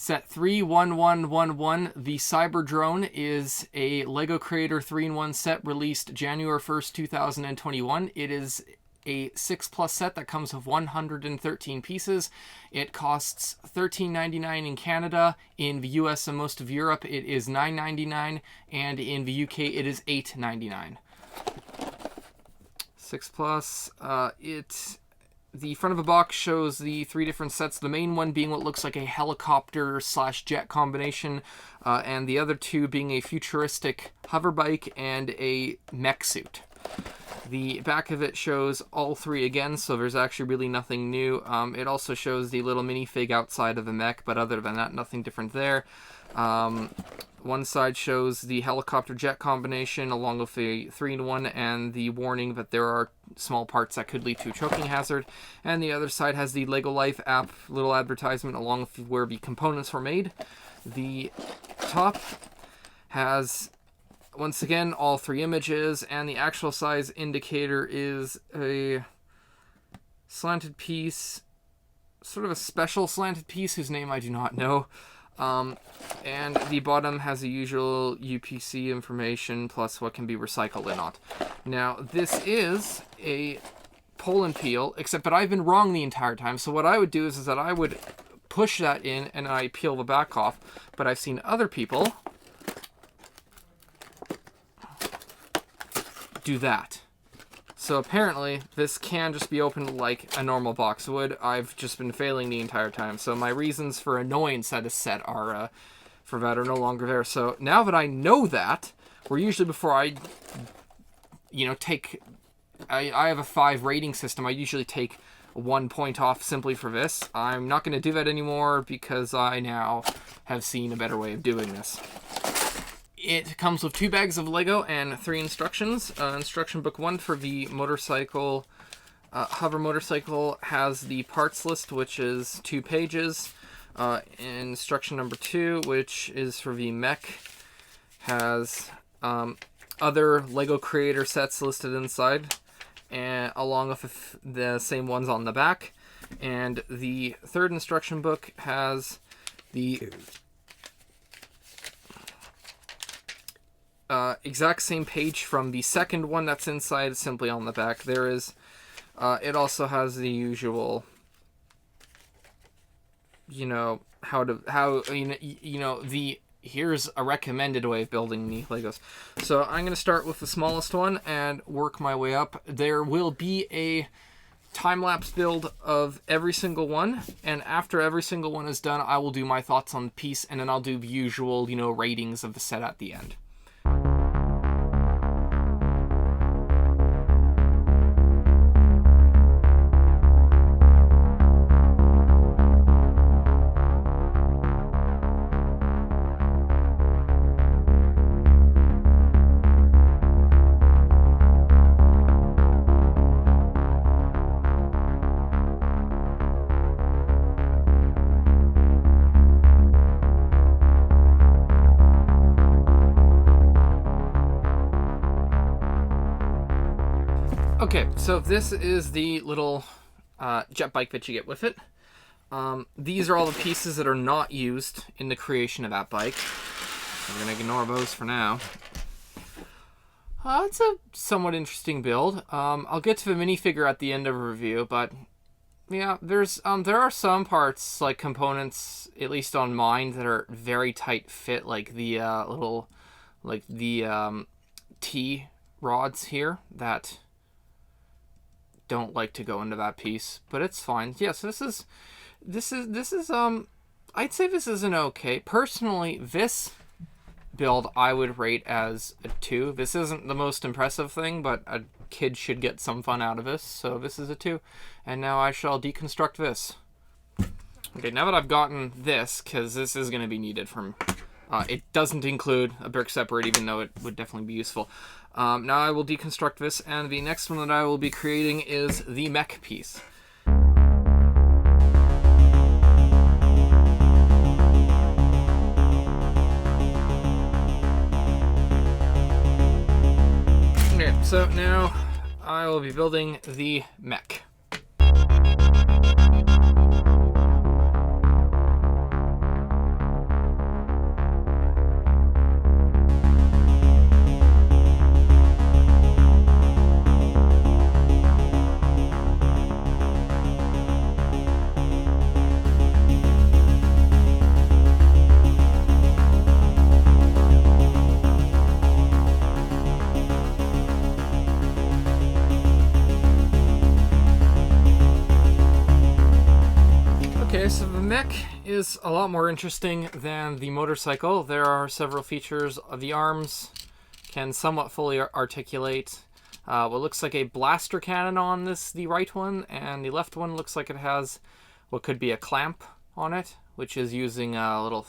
Set 31111, the Cyber Drone, is a LEGO Creator 3-in-1 set released January 1st, 2021. It is a 6+ set that comes with 113 pieces. It costs $13.99 in Canada. In the US and most of Europe, it is $9.99, and in the UK, it is $8.99. 6+. The front of the box shows the 3 different sets, the main one being what looks like a helicopter/jet combination, and the other 2 being a futuristic hover bike and a Mech-suit. The back of it shows all 3 again, so there's actually really nothing new. It also shows the little minifig outside of the mech, but other than that, nothing different there. One side shows the helicopter jet combination along with the 3-in-1 and the warning that there are small parts that could lead to a choking hazard. And the other side has the Lego Life app little advertisement along with where the components were made. The top has, once again, all 3 images, and the actual size indicator is a slanted piece, sort of a special slanted piece whose name I do not know. And the bottom has the usual UPC information plus what can be recycled and not. Now, this is a pull and peel, except that I've been wrong the entire time. So what I would do is that I would push that in and I peel the back off. But I've seen other people do that. So apparently, this can just be opened like a normal box would. I've just been failing the entire time. So my reasons for annoyance at a set are, for that are no longer there. So now that I know that, where usually before I, I have a 5 rating system. I usually take 1 point off simply for this. I'm not going to do that anymore because I now have seen a better way of doing this. It comes with 2 bags of Lego and 3 instructions. Instruction book 1 for the motorcycle, hover motorcycle, has the parts list, which is 2 pages. Instruction number 2, which is for the mech, has other Lego Creator sets listed inside, and along with the same ones on the back. And the 3rd instruction book has the exact same page from the 2nd one that's inside, simply on the back. There is, it also has the usual, here's a recommended way of building the Legos. So I'm going to start with the smallest one and work my way up. There will be a time-lapse build of every single one, and after every single one is done, I will do my thoughts on the piece, and then I'll do the usual, ratings of the set at the end. Okay, so this is the little jet bike that you get with it. These are all the pieces that are not used in the creation of that bike. We're going to ignore those for now. It's a somewhat interesting build. I'll get to the minifigure at the end of a review, but yeah, there are some parts, like components, at least on mine, that are very tight fit, like the T rods here that don't like to go into that piece, but it's fine. Yeah, so this is I'd say this is an okay. Personally, this build I would rate as a 2. This isn't the most impressive thing, but a kid should get some fun out of this, so this is a 2. And now I shall deconstruct this. Okay, now that I've gotten this, because this is going to be needed from... it doesn't include a brick separator, even though it would definitely be useful. Now I will deconstruct this, and the next one that I will be creating is the mech piece. Okay, so now I will be building the mech. is a lot more interesting than the motorcycle. There are several features. The arms can somewhat fully articulate. What looks like a blaster cannon on the right one, and the left one looks like it has what could be a clamp on it, which is using little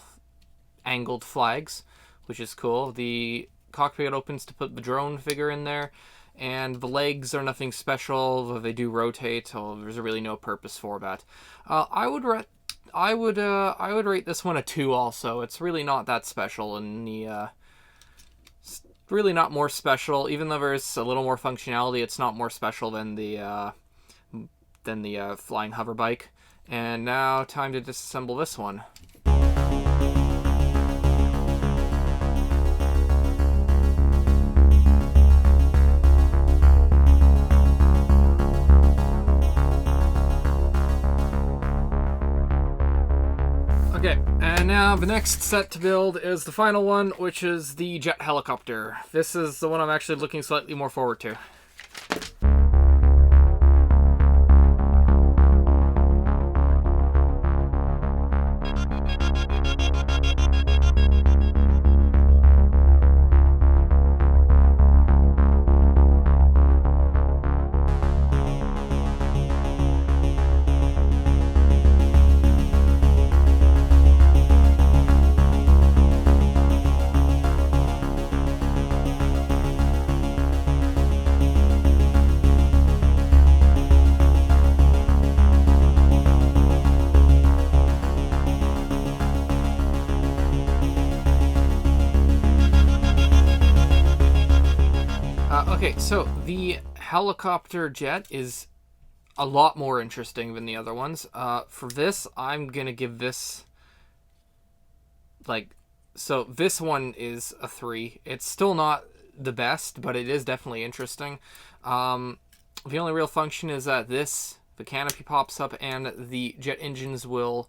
angled flags, which is cool. The cockpit opens to put the drone figure in there, and the legs are nothing special, though they do rotate, so there's really no purpose for that. I would rate this one a 2 also. It's really not that special, and really not more special. Even though there's a little more functionality, it's not more special than the flying hover bike. And now time to disassemble this one. Okay, and now the next set to build is the final one, which is the jet helicopter. This is the one I'm actually looking slightly more forward to. Okay, so the helicopter jet is a lot more interesting than the other ones. For this, I'm going to give this, so this one is a 3. It's still not the best, but it is definitely interesting. The only real function is that the canopy pops up and the jet engines will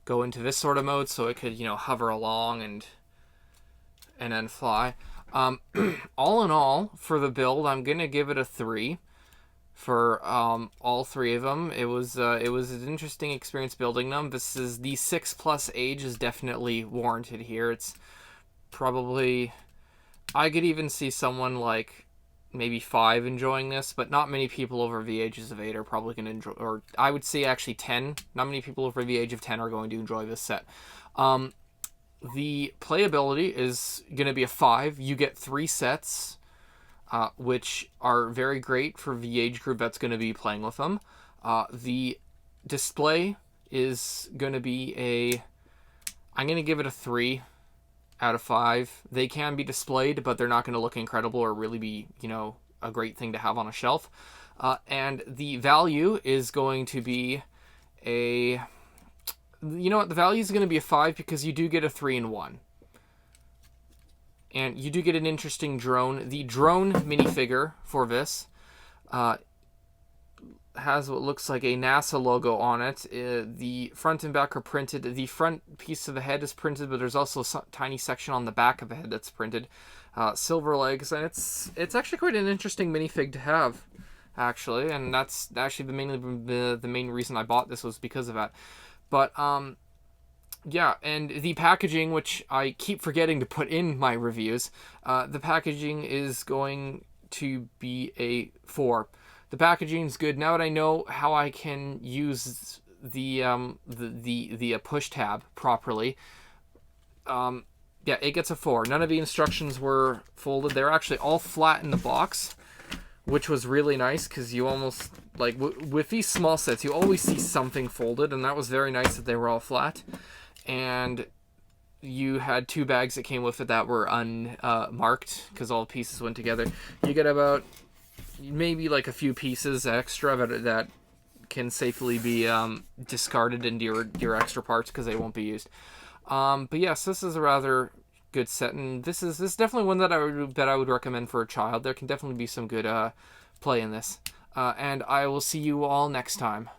go into this sort of mode, so it could, hover along and then fly. All in all, for the build, I'm gonna give it a 3 for all 3 of them. It was an interesting experience building them. This is the 6+ age is definitely warranted here. It's probably, I could even see someone like maybe 5 enjoying this, but not many people over the ages of 8 are probably going to enjoy, or I would say actually 10. Not many people over the age of 10 are going to enjoy this set. The playability is going to be a 5. You get 3 sets, which are very great for the age group that's going to be playing with them. The display is going to be I'm going to give it a 3 out of 5. They can be displayed, but they're not going to look incredible or really be, a great thing to have on a shelf. And the value is going to be the value is going to be a 5 because you do get a 3-in-1. And you do get an interesting drone. The drone minifigure for this has what looks like a NASA logo on it. The front and back are printed. The front piece of the head is printed, but there's also a tiny section on the back of the head that's printed. Silver legs, and it's actually quite an interesting minifig to have, actually. And that's actually the main reason I bought this was because of that. But, yeah, and the packaging, which I keep forgetting to put in my reviews, the packaging is going to be a 4. The packaging is good. Now that I know how I can use the push tab properly, yeah, it gets a 4. None of the instructions were folded. They're actually all flat in the box, which was really nice because you almost, with these small sets, you always see something folded, and that was very nice that they were all flat. And you had 2 bags that came with it that were unmarked because all the pieces went together. You get about maybe a few pieces extra that can safely be discarded into your extra parts because they won't be used. But yes, this is a rather good set, and this is definitely one that I would recommend for a child. There can definitely be some good play in this. And I will see you all next time.